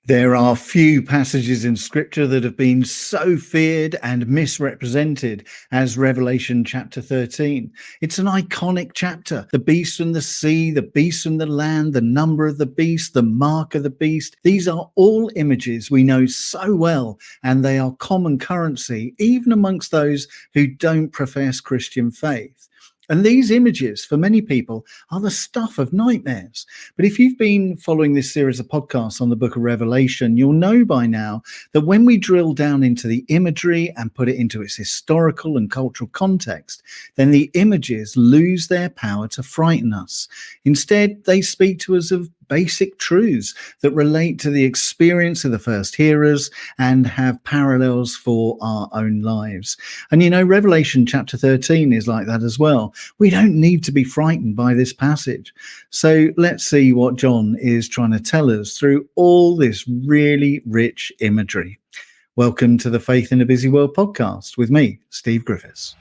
There are few passages in Scripture that have been so feared and misrepresented as Revelation chapter 13. It's an iconic chapter. The beast from the sea, the beast from the land, the number of the beast, the mark of the beast. These are all images we know so well, and they are common currency, even amongst those who don't profess Christian faith. And these images, for many people, are the stuff of nightmares. But if you've been following this series of podcasts on the book of Revelation, you'll know by now that when we drill down into the imagery and put it into its historical and cultural context, then the images lose their power to frighten us. Instead, they speak to us of basic truths that relate to the experience of the first hearers and have parallels for our own lives. And you know, Revelation chapter 13 is like that as well. We don't need to be frightened by this passage. So let's see what John is trying to tell us through all this really rich imagery. Welcome to the Faith in a Busy World podcast with me, Steve Griffiths.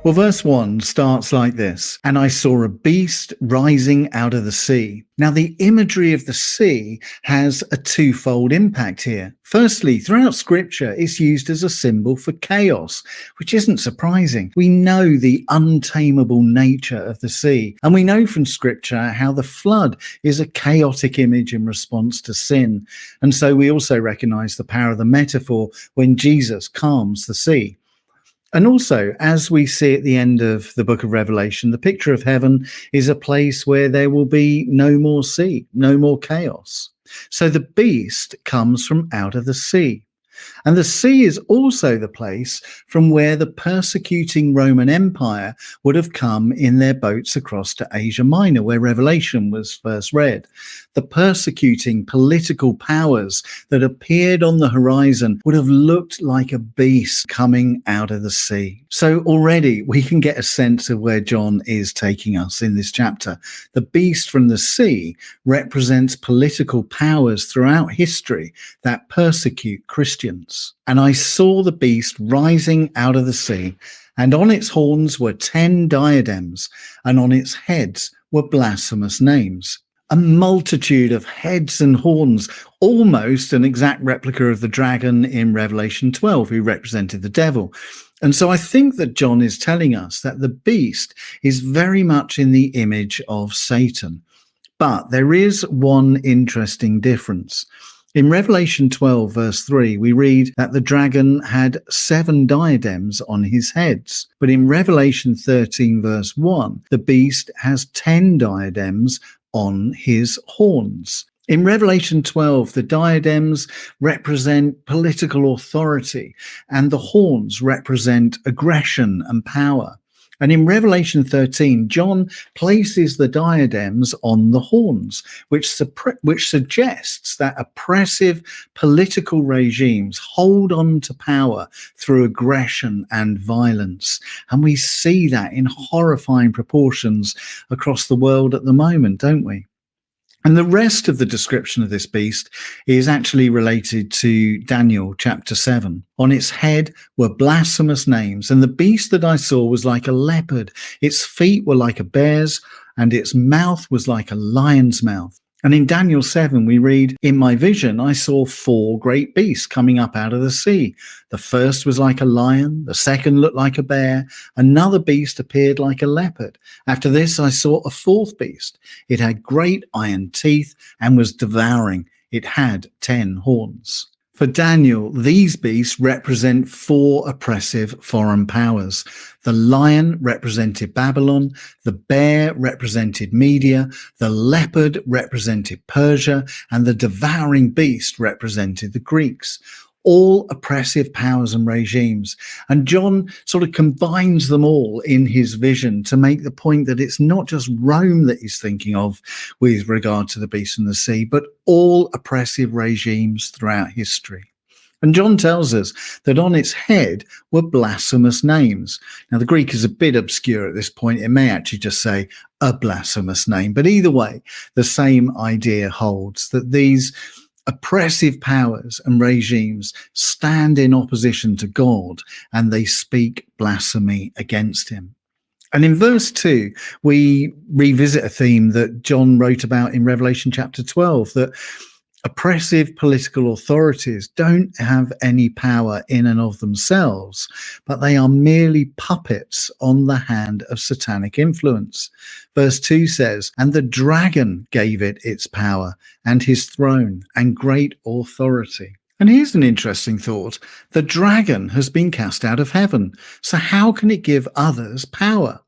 Well, verse 1 starts like this: "And I saw a beast rising out of the sea." Now, the imagery of the sea has a twofold impact here. Firstly, throughout Scripture, it's used as a symbol for chaos, which isn't surprising. We know the untamable nature of the sea, and we know from Scripture how the flood is a chaotic image in response to sin. And so we also recognize the power of the metaphor when Jesus calms the sea. And also, as we see at the end of the book of Revelation, the picture of heaven is a place where there will be no more sea, no more chaos. So the beast comes from out of the sea. And the sea is also the place from where the persecuting Roman Empire would have come in their boats across to Asia Minor, where Revelation was first read. The persecuting political powers that appeared on the horizon would have looked like a beast coming out of the sea. So already we can get a sense of where John is taking us in this chapter. The beast from the sea represents political powers throughout history that persecute Christians. "And I saw the beast rising out of the sea, and on its horns were 10 diadems, and on its heads were blasphemous names." A multitude of heads and horns, almost an exact replica of the dragon in Revelation 12, who represented the devil. And so I think that John is telling us that the beast is very much in the image of Satan. But there is one interesting difference. In Revelation 12, verse 3, we read that the dragon had 7 diadems on his heads. But in Revelation 13, verse 1, the beast has 10 diadems on his horns. In Revelation 12, the diadems represent political authority, and the horns represent aggression and power. And in Revelation 13, John places the diadems on the horns, which suggests that oppressive political regimes hold on to power through aggression and violence. And we see that in horrifying proportions across the world at the moment, don't we? And the rest of the description of this beast is actually related to Daniel chapter 7. "On its head were blasphemous names, and the beast that I saw was like a leopard. Its feet were like a bear's, and its mouth was like a lion's mouth." And in Daniel 7, we read, "In my vision, I saw 4 great beasts coming up out of the sea. The first was like a lion, the second looked like a bear, another beast appeared like a leopard. After this, I saw a 4th beast. It had great iron teeth and was devouring. It had 10 horns." For Daniel, these beasts represent 4 oppressive foreign powers. The lion represented Babylon, the bear represented Media, the leopard represented Persia, and the devouring beast represented the Greeks. All oppressive powers and regimes. And John sort of combines them all in his vision to make the point that it's not just Rome that he's thinking of with regard to the beast in the sea, but all oppressive regimes throughout history. And John tells us that on its head were blasphemous names. Now, the Greek is a bit obscure at this point. It may actually just say a blasphemous name. But either way, the same idea holds, that these oppressive powers and regimes stand in opposition to God, and they speak blasphemy against him. And in verse 2, we revisit a theme that John wrote about in Revelation chapter 12, that oppressive political authorities don't have any power in and of themselves, but they are merely puppets on the hand of satanic influence. Verse 2 says, "And the dragon gave it its power and his throne and great authority." And here's an interesting thought. The dragon has been cast out of heaven. So how can it give others power?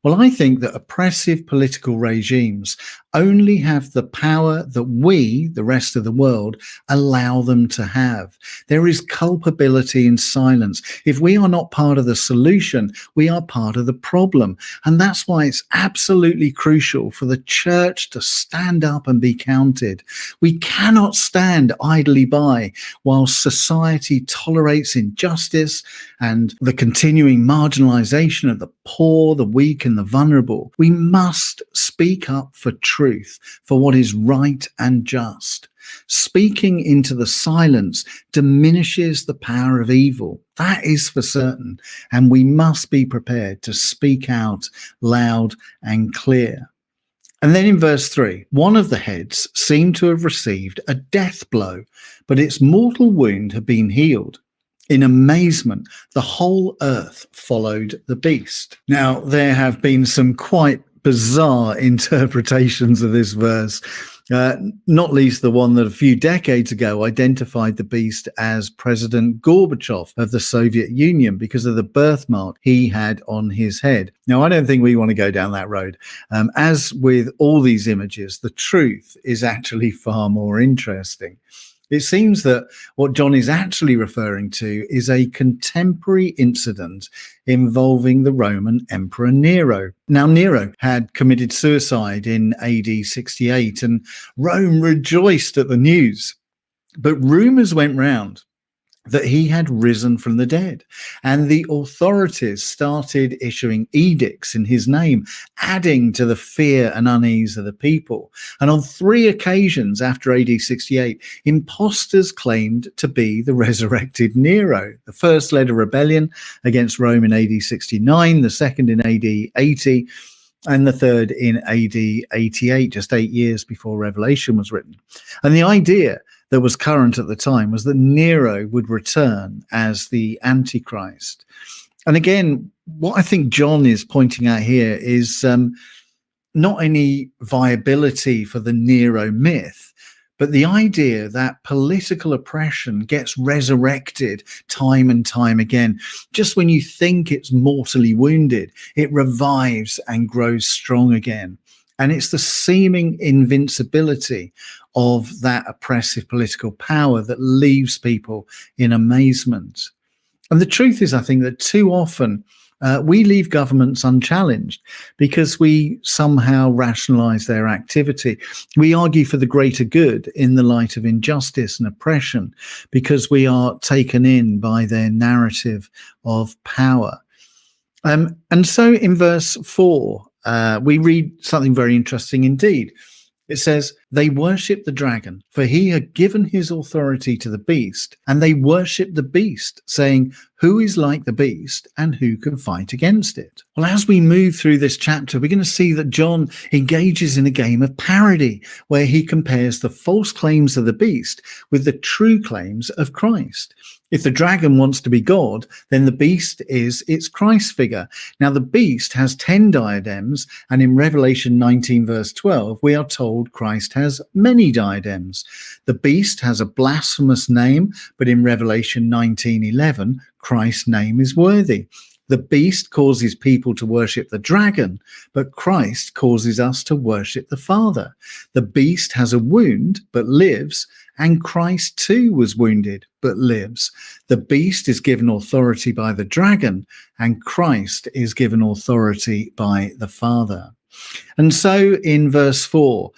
Well, I think that oppressive political regimes only have the power that we, the rest of the world, allow them to have. There is culpability in silence. If we are not part of the solution, we are part of the problem. And that's why it's absolutely crucial for the church to stand up and be counted. We cannot stand idly by while society tolerates injustice and the continuing marginalization of the poor, the weak, and the vulnerable. We must speak up for truth, for what is right and just. Speaking into the silence diminishes the power of evil. That is for certain. And we must be prepared to speak out loud and clear. And then in verse 3, one of the heads seemed to have received a death blow, but its mortal wound had been healed. In amazement, the whole earth followed the beast. Now, there have been some quite bizarre interpretations of this verse, not least the one that a few decades ago identified the beast as President Gorbachev of the Soviet Union because of the birthmark he had on his head. Now, I don't think we want to go down that road. As with all these images, the truth is actually far more interesting. It seems that what John is actually referring to is a contemporary incident involving the Roman Emperor Nero. Now, Nero had committed suicide in AD 68, and Rome rejoiced at the news. But rumors went round that he had risen from the dead, and the authorities started issuing edicts in his name, adding to the fear and unease of the people. And on 3 occasions after AD 68, impostors claimed to be the resurrected Nero. The first led a rebellion against Rome in AD 69, the second in AD 80, and the third in AD 88, just 8 years before Revelation was written. And the idea that was current at the time was that Nero would return as the antichrist. And again, what I think John is pointing out here is not any viability for the Nero myth, but the idea that political oppression gets resurrected time and time again. Just when you think it's mortally wounded, it revives and grows strong again. And it's the seeming invincibility of that oppressive political power that leaves people in amazement. And the truth is, I think that too often we leave governments unchallenged because we somehow rationalize their activity. We argue for the greater good in the light of injustice and oppression because we are taken in by their narrative of power. And so in verse 4, we read something very interesting indeed. It says, "They worship the dragon, for he had given his authority to the beast, and they worship the beast, saying, 'Who is like the beast, and who can fight against it?'" Well, as we move through this chapter, we're going to see that John engages in a game of parody, where he compares the false claims of the beast with the true claims of Christ. If the dragon wants to be God, then the beast is its Christ figure. Now, the beast has 10 diadems, and in Revelation 19, verse 12, we are told Christ has many diadems. The beast has a blasphemous name, but in Revelation 19:11, Christ's name is worthy. The beast causes people to worship the dragon, but Christ causes us to worship the Father. The beast has a wound, but lives, and Christ too was wounded, but lives. The beast is given authority by the dragon, and Christ is given authority by the Father. And so in verse 4,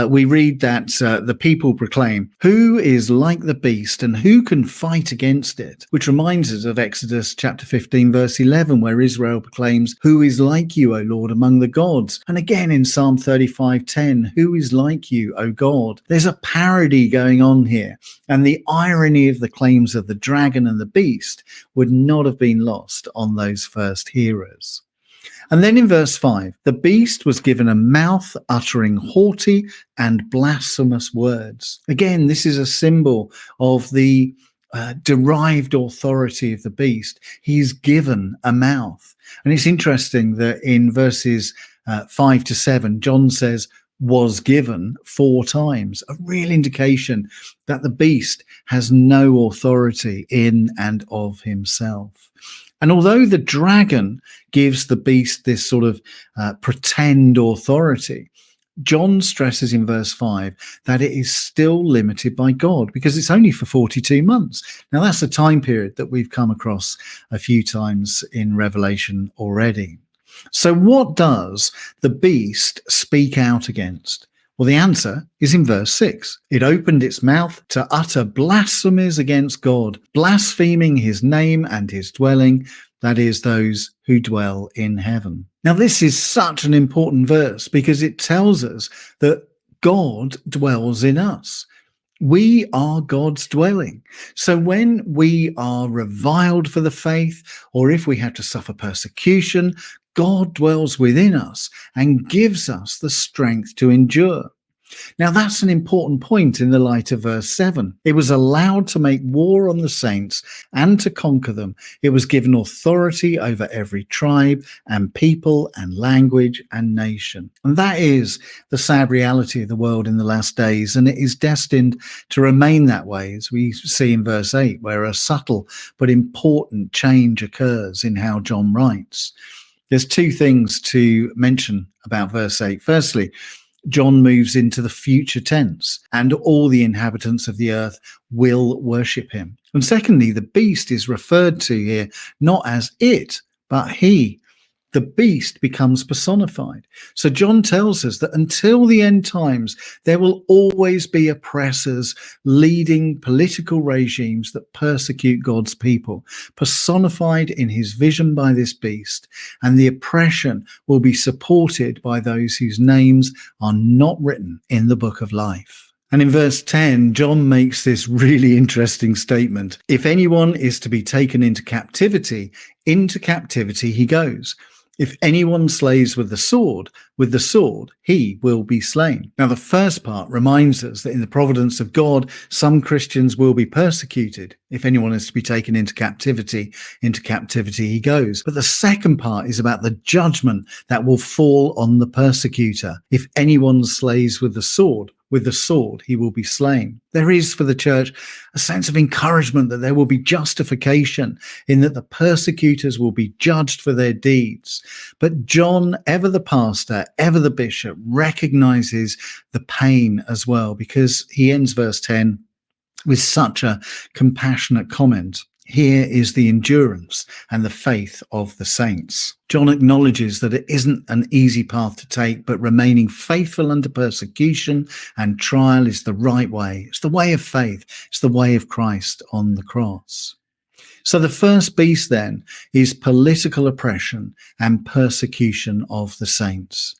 we read that the people proclaim, "Who is like the beast and who can fight against it?" Which reminds us of Exodus chapter 15, verse 11, where Israel proclaims, "Who is like you, O Lord, among the gods?" And again in Psalm 35:10, "Who is like you, O God?" There's a parody going on here. And the irony of the claims of the dragon and the beast would not have been lost on those first hearers. And then in verse 5, the beast was given a mouth uttering haughty and blasphemous words. Again, this is a symbol of the derived authority of the beast. He's given a mouth. And it's interesting that in verses 5 to 7, John says, was given 4 times, a real indication that the beast has no authority in and of himself. And although the dragon gives the beast this sort of pretend authority, John stresses in verse 5 that it is still limited by God because it's only for 42 months. Now, that's a time period that we've come across a few times in Revelation already. So what does the beast speak out against? Well, the answer is in verse 6. It opened its mouth to utter blasphemies against God, blaspheming his name and his dwelling, that is, those who dwell in heaven. Now, this is such an important verse because it tells us that God dwells in us. We are God's dwelling. So when we are reviled for the faith, or if we have to suffer persecution, God dwells within us and gives us the strength to endure. Now, that's an important point in the light of verse 7. It was allowed to make war on the saints and to conquer them. It was given authority over every tribe and people and language and nation. And that is the sad reality of the world in the last days, and it is destined to remain that way, as we see in verse 8, where a subtle but important change occurs in how John writes. There's 2 things to mention about verse 8. Firstly, John moves into the future tense, and all the inhabitants of the earth will worship him. And secondly, the beast is referred to here not as it, but he. The beast becomes personified. So John tells us that until the end times, there will always be oppressors leading political regimes that persecute God's people, personified in his vision by this beast, and the oppression will be supported by those whose names are not written in the book of life. And in verse 10, John makes this really interesting statement. If anyone is to be taken into captivity he goes. If anyone slays with the sword he will be slain. Now, the first part reminds us that in the providence of God, some Christians will be persecuted. If anyone is to be taken into captivity he goes. But the second part is about the judgment that will fall on the persecutor. If anyone slays with the sword he will be slain. There is for the church a sense of encouragement that there will be justification in that the persecutors will be judged for their deeds. But John, ever the pastor, ever the bishop, recognizes the pain as well, because he ends verse 10 with such a compassionate comment. Here is the endurance and the faith of the saints. John acknowledges that it isn't an easy path to take, but remaining faithful under persecution and trial is the right way. It's the way of faith. It's the way of Christ on the cross. So the first beast then is political oppression and persecution of the saints.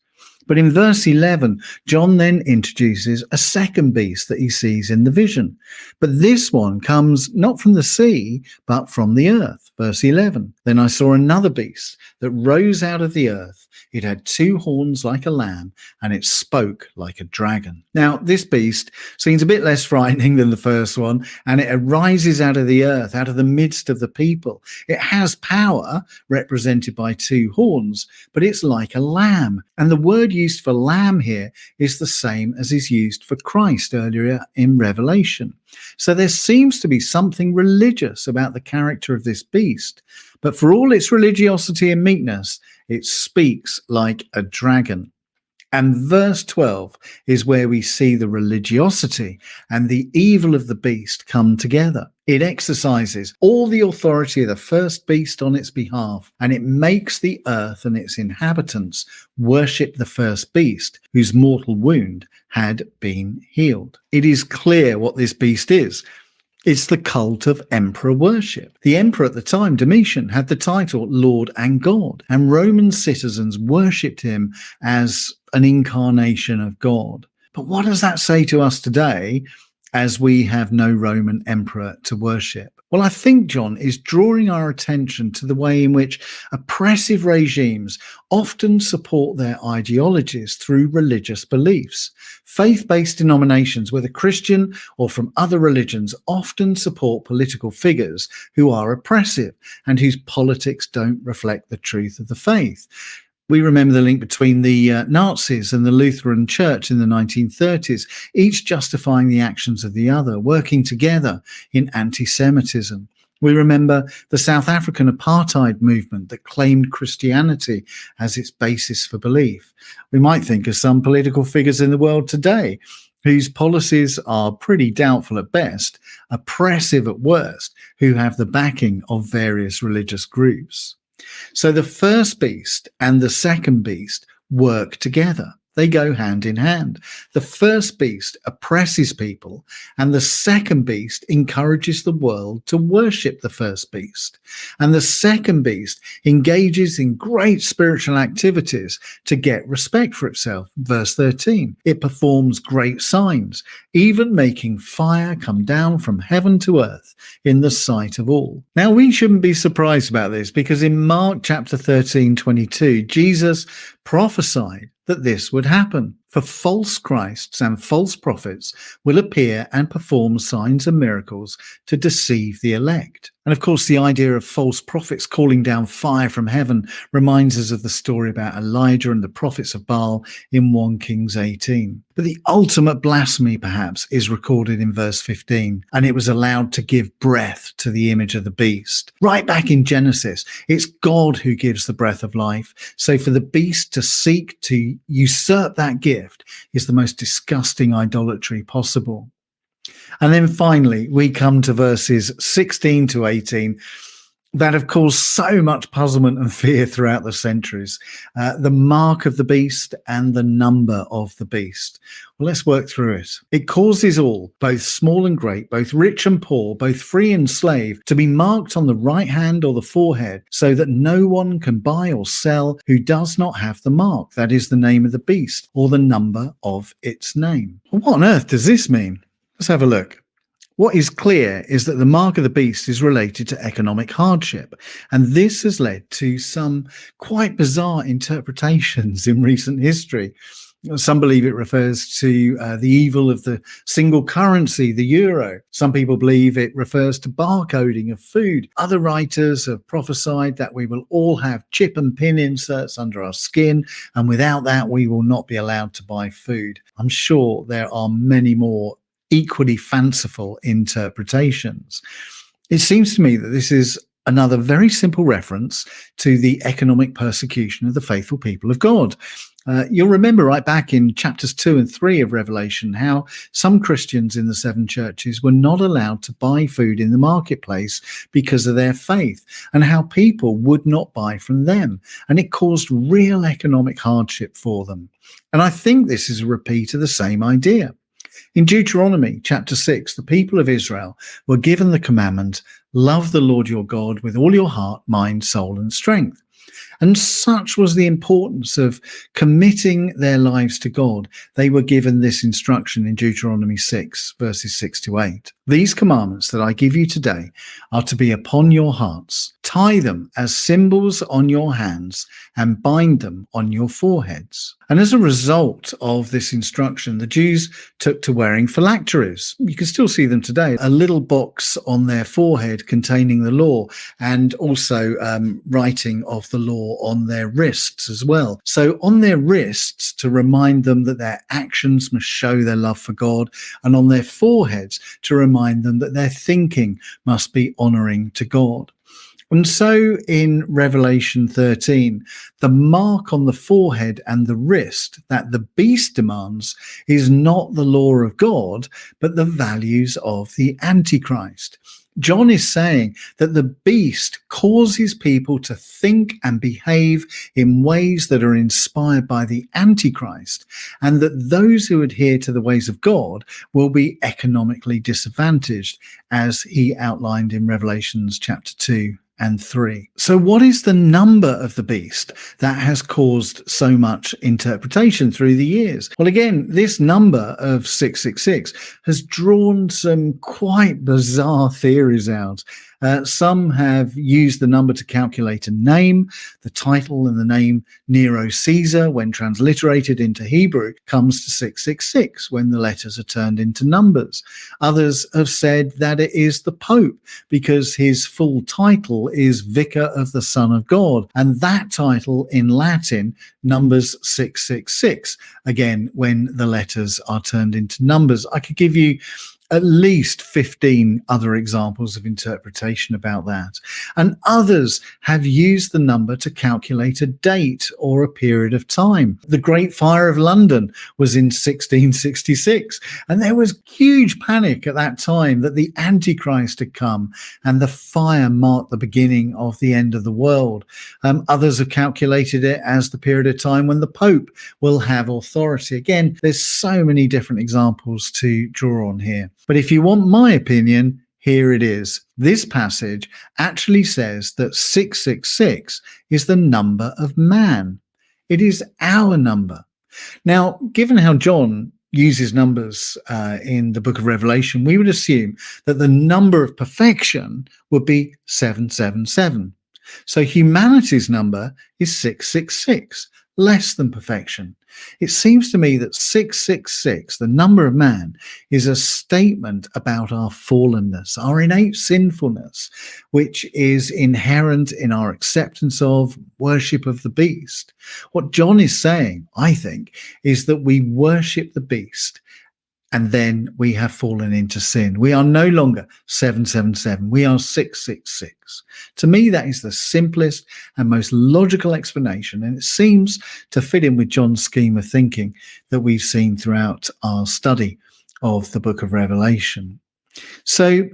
But in verse 11, John then introduces a second beast that he sees in the vision. But this one comes not from the sea, but from the earth. Verse 11, then I saw another beast that rose out of the earth. It had 2 horns like a lamb, and it spoke like a dragon. Now, this beast seems a bit less frightening than the first one, and it arises out of the earth, out of the midst of the people. It has power, represented by 2 horns, but it's like a lamb. And the word used for lamb here is the same as is used for Christ earlier in Revelation. So there seems to be something religious about the character of this beast. But for all its religiosity and meekness, it speaks like a dragon. And verse 12 is where we see the religiosity and the evil of the beast come together. It exercises all the authority of the first beast on its behalf, and it makes the earth and its inhabitants worship the first beast, whose mortal wound had been healed. It is clear what this beast is. It's the cult of emperor worship. The emperor at the time, Domitian, had the title Lord and God, and Roman citizens worshipped him as an incarnation of God. But what does that say to us today as we have no Roman emperor to worship? Well, I think John is drawing our attention to the way in which oppressive regimes often support their ideologies through religious beliefs. Faith based denominations, whether Christian or from other religions, often support political figures who are oppressive and whose politics don't reflect the truth of the faith. We remember the link between the Nazis and the Lutheran Church in the 1930s, each justifying the actions of the other, working together in anti-Semitism. We remember the South African apartheid movement that claimed Christianity as its basis for belief. We might think of some political figures in the world today whose policies are pretty doubtful at best, oppressive at worst, who have the backing of various religious groups. So the first beast and the second beast work together. They go hand in hand. The first beast oppresses people, and the second beast encourages the world to worship the first beast. And the second beast engages in great spiritual activities to get respect for itself. Verse 13, it performs great signs, even making fire come down from heaven to earth in the sight of all. Now, we shouldn't be surprised about this, because in Mark chapter 13:22, Jesus prophesied that this would happen. For false Christs and false prophets will appear and perform signs and miracles to deceive the elect. And of course, the idea of false prophets calling down fire from heaven reminds us of the story about Elijah and the prophets of Baal in 1 Kings 18. But the ultimate blasphemy, perhaps, is recorded in verse 15, and it was allowed to give breath to the image of the beast. Right back in Genesis, it's God who gives the breath of life. So for the beast to seek to usurp that gift is the most disgusting idolatry possible. And then finally, we come to verses 16 to 18 that have caused so much puzzlement and fear throughout the centuries. The mark of the beast and the number of the beast. Well, let's work through it. It causes all, both small and great, both rich and poor, both free and slave, to be marked on the right hand or the forehead, so that no one can buy or sell who does not have the mark, that is the name of the beast, or the number of its name. Well, what on earth does this mean? Let's have a look. What is clear is that the mark of the beast is related to economic hardship, and this has led to some quite bizarre interpretations in recent history. Some believe it refers to the evil of the single currency, the euro. Some people believe it refers to barcoding of food. Other writers have prophesied that we will all have chip and pin inserts under our skin, and without that, we will not be allowed to buy food. I'm sure there are many more equally fanciful interpretations. It seems to me that this is another very simple reference to the economic persecution of the faithful people of God. You'll remember right back in chapters 2 and 3 of Revelation how some Christians in the 7 churches were not allowed to buy food in the marketplace because of their faith, and how people would not buy from them, and it caused real economic hardship for them. And I think this is a repeat of the same idea. In Deuteronomy chapter 6, the people of Israel were given the commandment, love the Lord your God with all your heart, mind, soul, and strength. And such was the importance of committing their lives to God. They were given this instruction in Deuteronomy 6, verses 6 to 8. These commandments that I give you today are to be upon your hearts. Tie them as symbols on your hands and bind them on your foreheads. And as a result of this instruction, the Jews took to wearing phylacteries. You can still see them today, a little box on their forehead containing the law, and also writing of the law on their wrists as well. So on their wrists to remind them that their actions must show their love for God, and on their foreheads to remind them that their thinking must be honoring to God. And so in Revelation 13, the mark on the forehead and the wrist that the beast demands is not the law of God, but the values of the antichrist. John is saying that the beast causes people to think and behave in ways that are inspired by the antichrist, and that those who adhere to the ways of God will be economically disadvantaged, as he outlined in Revelations chapter 2 and 3. So what is the number of the beast that has caused so much interpretation through the years? Well, again, this number of 666 has drawn some quite bizarre theories out. Some have used the number to calculate a name. The title and the name Nero Caesar, when transliterated into Hebrew, comes to 666 when the letters are turned into numbers. Others have said that it is the Pope because his full title is Vicar of the Son of God, and that title in Latin numbers 666, again, when the letters are turned into numbers. I could give you at least 15 other examples of interpretation about that. And others have used the number to calculate a date or a period of time. The Great Fire of London was in 1666, and there was huge panic at that time that the antichrist had come and the fire marked the beginning of the end of the world. Others have calculated it as the period of time when the Pope will have authority. Again, there's so many different examples to draw on here. But if you want my opinion, here it is. This passage actually says that 666 is the number of man. It is our number. Now, given how John uses numbers in the book of Revelation, we would assume that the number of perfection would be 777. So humanity's number is 666, less than perfection. It seems to me that 666, the number of man, is a statement about our fallenness, our innate sinfulness, which is inherent in our acceptance of worship of the beast. What John is saying, I think, is that we worship the beast and then we have fallen into sin. We are no longer 777. We are 666. To me, that is the simplest and most logical explanation. And it seems to fit in with John's scheme of thinking that we've seen throughout our study of the book of Revelation. So,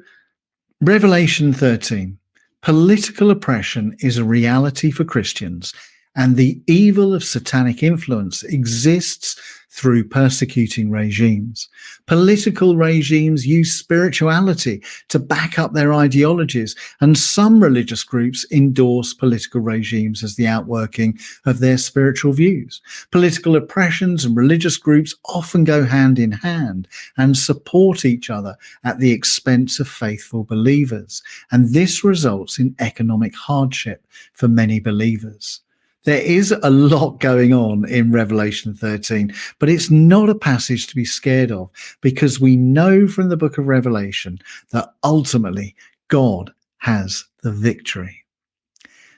Revelation 13. Political oppression is a reality for Christians, and the evil of satanic influence exists through persecuting regimes. Political regimes use spirituality to back up their ideologies, and some religious groups endorse political regimes as the outworking of their spiritual views. Political oppressions and religious groups often go hand in hand and support each other at the expense of faithful believers, and this results in economic hardship for many believers. There is a lot going on in Revelation 13, but it's not a passage to be scared of because we know from the book of Revelation that ultimately God has the victory.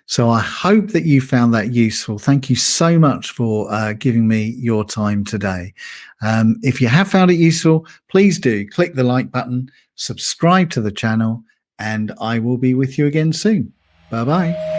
So I hope that you found that useful. Thank you so much for giving me your time today. If you have found it useful, please do click the like button, subscribe to the channel, and I will be with you again soon. Bye-bye.